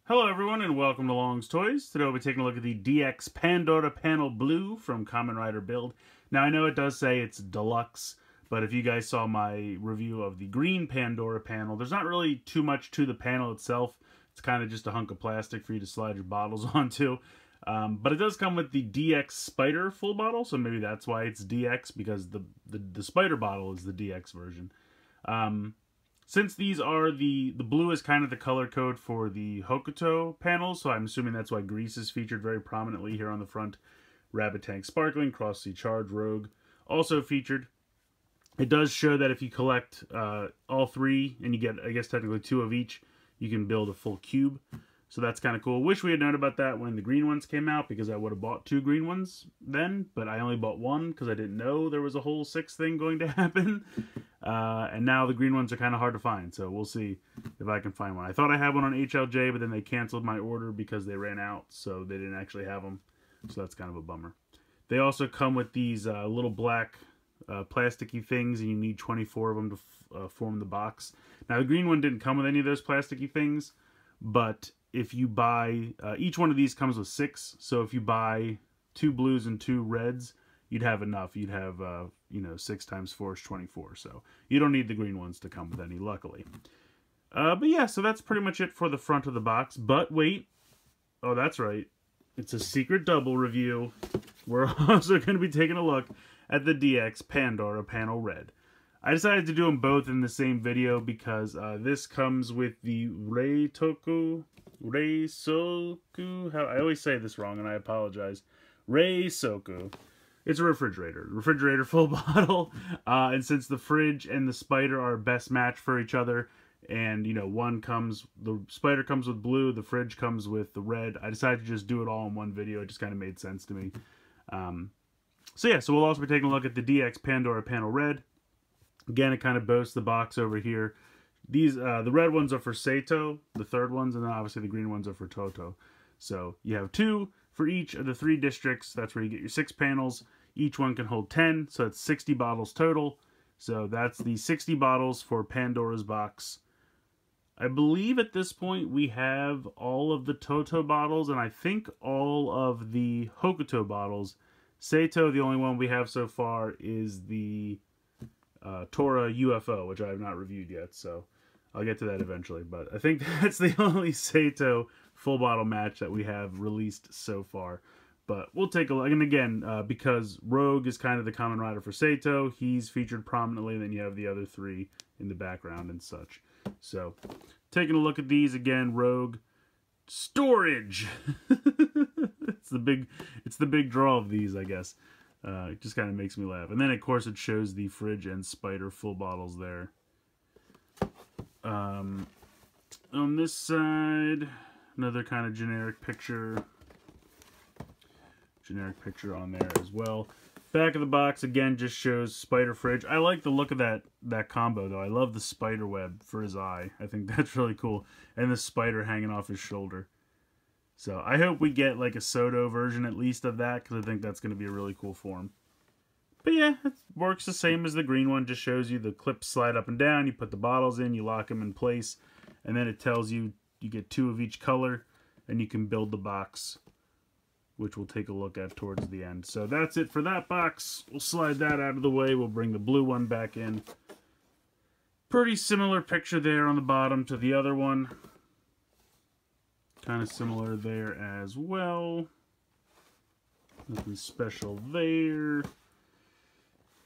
Hello everyone and welcome to Long's Toys. Today we'll be taking a look at the DX Pandora Panel Blue from Kamen Rider Build. Now I know it does say it's deluxe, but if you guys saw my review of the green Pandora panel, there's not really too much to the panel itself. It's kind of just a hunk of plastic for you to slide your bottles onto. But it does come with the DX Spider full bottle, so maybe that's why it's DX, because the Spider bottle is the DX version. Since these are the blue is kind of the color code for the Hokuto panels, so I'm assuming that's why Grease is featured very prominently here on the front. Rabbit Tank Sparkling, Cross Sea Charge, Rogue also featured. It does show that if you collect all three, and you get, I guess, technically two of each, you can build a full cube. So that's kind of cool. Wish we had known about that when the green ones came out, because I would have bought two green ones then, but I only bought one because I didn't know there was a whole sixth thing going to happen. And now the green ones are kind of hard to find, so we'll see if I can find one. I thought I had one on HLJ, but then they canceled my order because they ran out, so they didn't actually have them. So that's kind of a bummer. They also come with these little black plasticky things, and you need 24 of them to form the box. Now the green one didn't come with any of those plasticky things, but if you buy, each one of these comes with 6, so if you buy 2 blues and 2 reds, you'd have enough. You'd have, 6 times 4 is 24, so you don't need the green ones to come with any, luckily. But yeah, so that's pretty much it for the front of the box. But wait, oh, that's right. It's a secret double review. We're also going to be taking a look at the DX Pandora Panel Red. I decided to do them both in the same video because this comes with the Reisoku, I always say this wrong and I apologize. Reisoku. It's a refrigerator full bottle. And since the fridge and the spider are best match for each other, and the spider comes with blue, the fridge comes with the red, I decided to just do it all in one video. It just kind of made sense to me. So yeah, so we'll also be taking a look at the DX Pandora Panel Red. Again, it kind of boasts the box over here. These, the red ones are for Sato, the third ones, and then obviously the green ones are for Toto. So you have 2 for each of the 3 districts. That's where you get your 6 panels. Each one can hold 10, so it's 60 bottles total. So that's the 60 bottles for Pandora's box. I believe at this point we have all of the Toto bottles, and I think all of the Hokuto bottles. Sato, the only one we have so far, is the Tora UFO, which I have not reviewed yet, so I'll get to that eventually. But I think that's the only Sato full bottle match that we have released so far. But we'll take a look. And again, because Rogue is kind of the Kamen Rider for Sato, he's featured prominently, and then you have the other 3 in the background and such. So, taking a look at these again, Rogue. Storage! It's the big draw of these, I guess. It just kind of makes me laugh. And then, of course, it shows the fridge and spider full bottles there. On this side, another kind of generic picture. Generic picture on there as well. Back of the box, again, just shows spider fridge. I like the look of that combo, though. I love the spider web for his eye. I think that's really cool. And the spider hanging off his shoulder. So I hope we get like a Soto version at least of that, because I think that's going to be a really cool form. But yeah, it works the same as the green one. Just shows you the clips slide up and down. You put the bottles in, you lock them in place, and then it tells you you get 2 of each color, and you can build the box, which we'll take a look at towards the end. So that's it for that box. We'll slide that out of the way. We'll bring the blue one back in. Pretty similar picture there on the bottom to the other one. Kind of similar there as well. Nothing special there.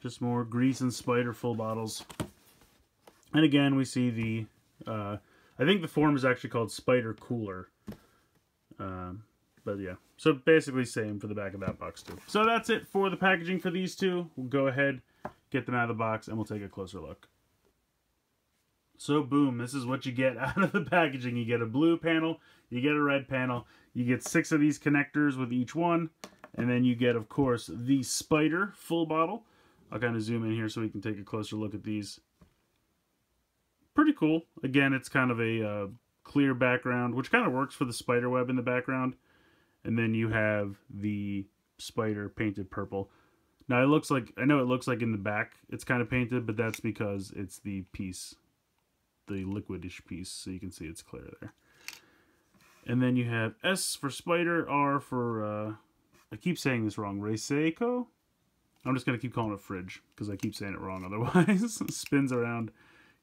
Just more Grease and Spider full bottles. And again, we see the... I think the form is actually called Spider Cooler. But yeah, so basically same for the back of that box too. So that's it for the packaging for these 2. We'll go ahead, get them out of the box, and we'll take a closer look. So boom, this is what you get out of the packaging. You get a blue panel, you get a red panel, you get 6 of these connectors with each one, and then you get, of course, the spider full bottle. I'll kind of zoom in here so we can take a closer look at these. Pretty cool. Again, it's kind of a clear background, which kind of works for the spider web in the background. And then you have the spider painted purple. Now it looks like, I know it looks like in the back it's kind of painted, but that's because it's the piece, the liquidish piece, so you can see it's clear there. And then you have S for spider, R for, I keep saying this wrong, Reseiko? I'm just going to keep calling it fridge, because I keep saying it wrong otherwise. Spins around.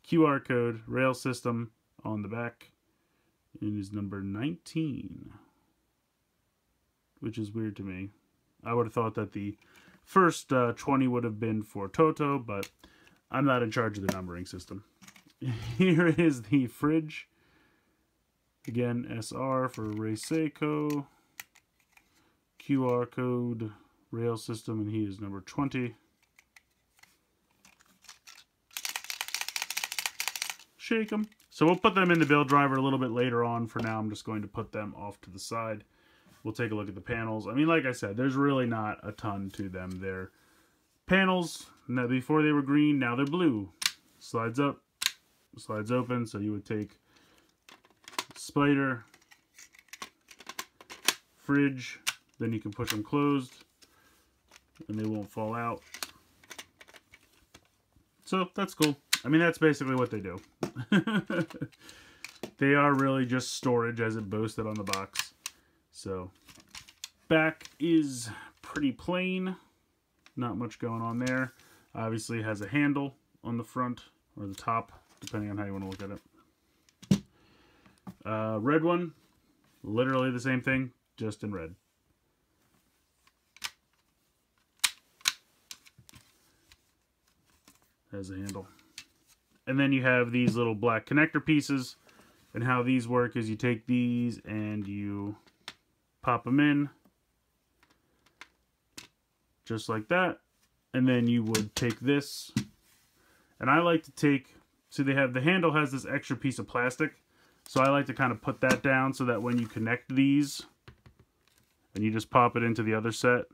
QR code, rail system on the back. It is number 19. Which is weird to me. I would have thought that the first 20 would have been for Toto, but I'm not in charge of the numbering system. Here is the fridge. Again, SR for Reseiko. QR code, rail system, and he is number 20. Shake them. So we'll put them in the build driver a little bit later on. For now, I'm just going to put them off to the side. We'll take a look at the panels. I mean, like I said, there's really not a ton to them. They're panels. Now, before they were green, now they're blue. Slides up, slides open. So you would take spider, fridge, then you can push them closed and they won't fall out. So that's cool. I mean, that's basically what they do. They are really just storage as it boasted on the box. So back is pretty plain. Not much going on there. Obviously has a handle on the front or the top, depending on how you want to look at it. Red one, literally the same thing, just in red. Has a handle. And then you have these little black connector pieces. And how these work is you take these and you pop them in. Just like that. And then you would take this. And I like to take, so they have, the handle has this extra piece of plastic. So I like to kind of put that down so that when you connect these, and you just pop it into the other set.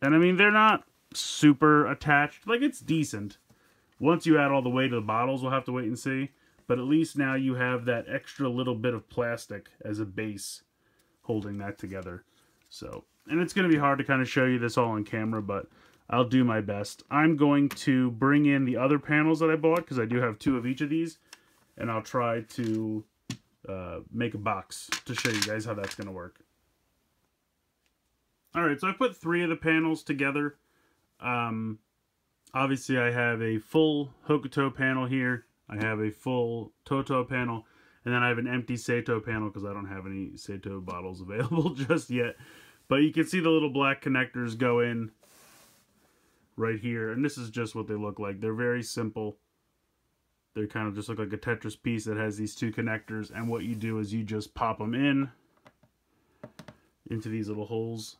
And I mean, they're not super attached. Like, it's decent. Once you add all the weight of the bottles, we'll have to wait and see. But at least now you have that extra little bit of plastic as a base holding that together. So, and it's going to be hard to kind of show you this all on camera, but I'll do my best. I'm going to bring in the other panels that I bought, because I do have 2 of each of these. And I'll try to make a box to show you guys how that's going to work. Alright, so I put 3 of the panels together. Obviously I have a full Hokuto panel here. I have a full Toto panel. And then I have an empty Seito panel because I don't have any Seito bottles available just yet. But you can see the little black connectors go in right here. And this is just what they look like. They're very simple. They kind of just look like a Tetris piece that has these 2 connectors. And what you do is you just pop them in into these little holes.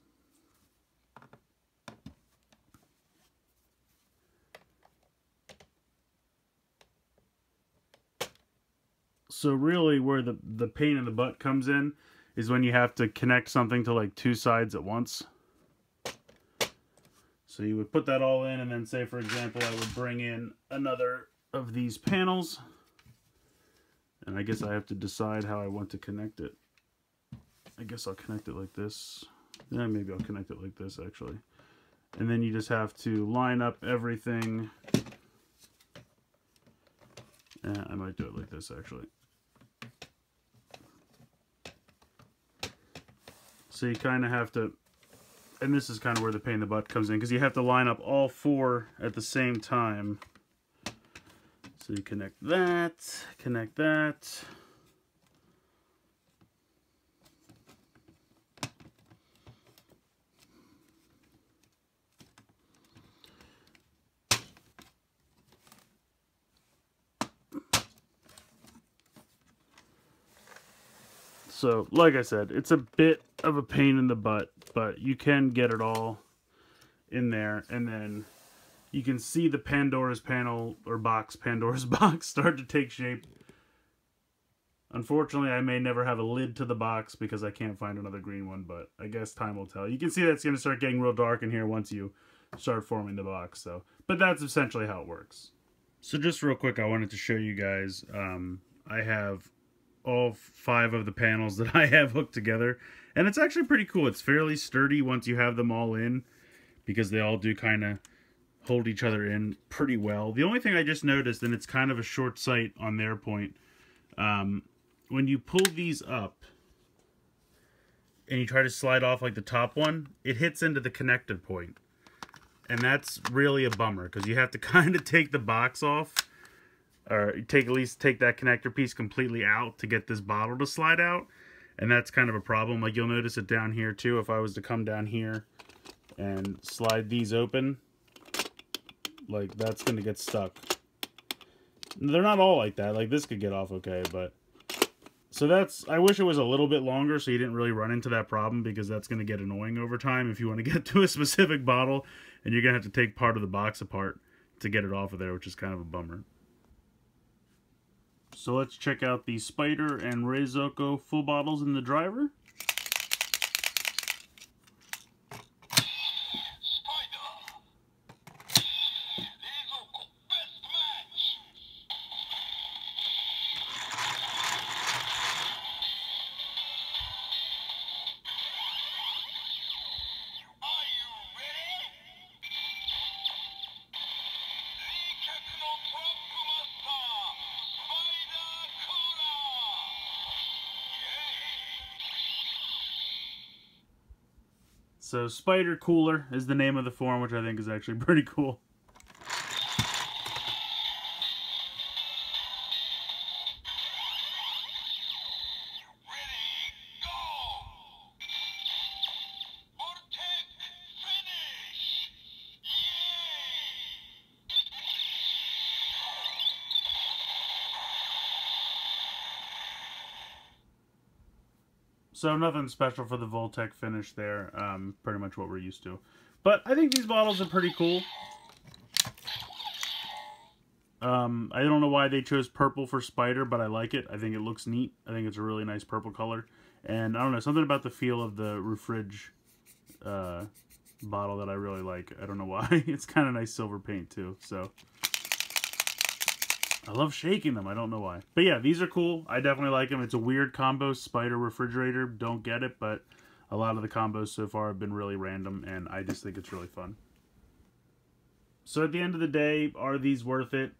So really where the pain in the butt comes in is when you have to connect something to like 2 sides at once. So you would put that all in, and then say, for example, I would bring in another of these panels. And I guess I have to decide how I want to connect it. I guess I'll connect it like this. Yeah, maybe I'll connect it like this, actually. And then you just have to line up everything. I might do it like this, actually. So you kind of have to, and this is kind of where the pain in the butt comes in, because you have to line up all 4 at the same time. So you connect that, connect that. So, like I said, it's a bit of a pain in the butt, but you can get it all in there. And then you can see the Pandora's panel, or box, Pandora's box, start to take shape. Unfortunately, I may never have a lid to the box because I can't find another green one, but I guess time will tell. You can see that's going to start getting real dark in here once you start forming the box. So, but that's essentially how it works. So just real quick, I wanted to show you guys, I have all 5 of the panels that I have hooked together, and it's actually pretty cool. It's fairly sturdy once you have them all in, because they all do kind of hold each other in pretty well. The only thing I just noticed, and it's kind of a short sight on their point, when you pull these up and you try to slide off like the top one, it hits into the connector point. And that's really a bummer because you have to kind of take the box off, or at least take that connector piece completely out to get this bottle to slide out. And that's kind of a problem. Like, you'll notice it down here too. If I was to come down here and slide these open, like, that's going to get stuck. They're not all like that. Like, this could get off okay, but... So that's... I wish it was a little bit longer so you didn't really run into that problem, because that's going to get annoying over time if you want to get to a specific bottle, and you're going to have to take part of the box apart to get it off of there, which is kind of a bummer. So let's check out the Spider and Reizoko full bottles in the driver. So Spider Cooler is the name of the form, which I think is actually pretty cool. So nothing special for the Voltec finish there. Pretty much what we're used to. But I think these bottles are pretty cool. I don't know why they chose purple for Spider, but I like it. I think it looks neat. I think it's a really nice purple color. And I don't know, something about the feel of the refrig bottle that I really like. I don't know why. It's kind of nice silver paint too. So I love shaking them. I don't know why. But yeah, these are cool. I definitely like them. It's a weird combo, Spider refrigerator. Don't get it, but a lot of the combos so far have been really random, and I just think it's really fun. So at the end of the day, are these worth it?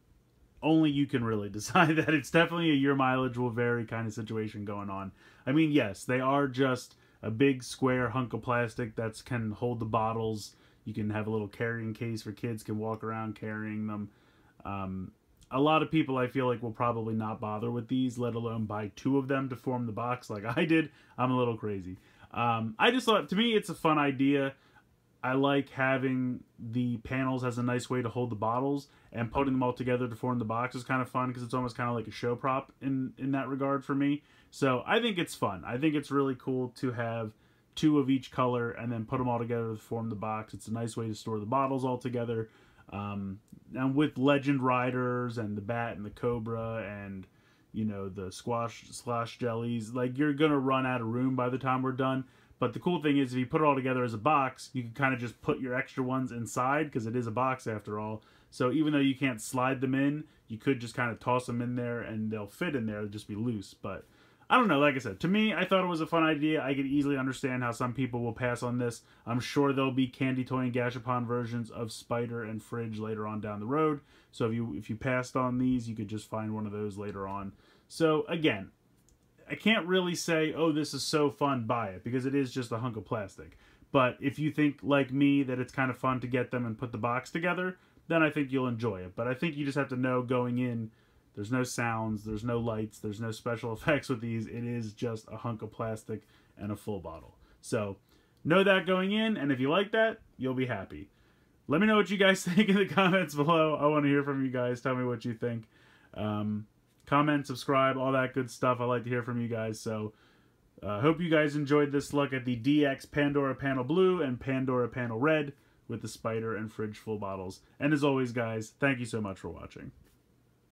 Only you can really decide that. It's definitely a year mileage will vary kind of situation going on. I mean, yes, they are just a big square hunk of plastic that can hold the bottles. You can have a little carrying case for kids, can walk around carrying them. A lot of people, I feel like, will probably not bother with these, let alone buy 2 of them to form the box like I did. I'm a little crazy. I just thought, to me, it's a fun idea. I like having the panels as a nice way to hold the bottles, and putting them all together to form the box is kind of fun because it's almost kind of like a show prop in that regard for me. So I think it's fun. I think it's really cool to have 2 of each color and then put them all together to form the box. It's a nice way to store the bottles all together. And with Legend Riders and the Bat and the Cobra and, you know, the Slosh Jellies, like, you're going to run out of room by the time we're done. But the cool thing is, if you put it all together as a box, you can kind of just put your extra ones inside, because it is a box after all. So even though you can't slide them in, you could just kind of toss them in there and they'll fit in there. They'll just be loose. But I don't know, like I said, to me, I thought it was a fun idea. I could easily understand how some people will pass on this. I'm sure there'll be Candy Toy and Gashapon versions of Spider and Fridge later on down the road. So if you passed on these, you could just find one of those later on. So again, I can't really say, oh, this is so fun, buy it, because it is just a hunk of plastic. But if you think, like me, that it's kind of fun to get them and put the box together, then I think you'll enjoy it. But I think you just have to know going in, there's no sounds, there's no lights, there's no special effects with these. It is just a hunk of plastic and a full bottle. So know that going in, and if you like that, you'll be happy. Let me know what you guys think in the comments below. I want to hear from you guys. Tell me what you think. Comment, subscribe, all that good stuff. I like to hear from you guys. So hope you guys enjoyed this look at the DX Pandora Panel Blue and Pandora Panel Red with the Spider and Fridge full bottles. And as always, guys, thank you so much for watching.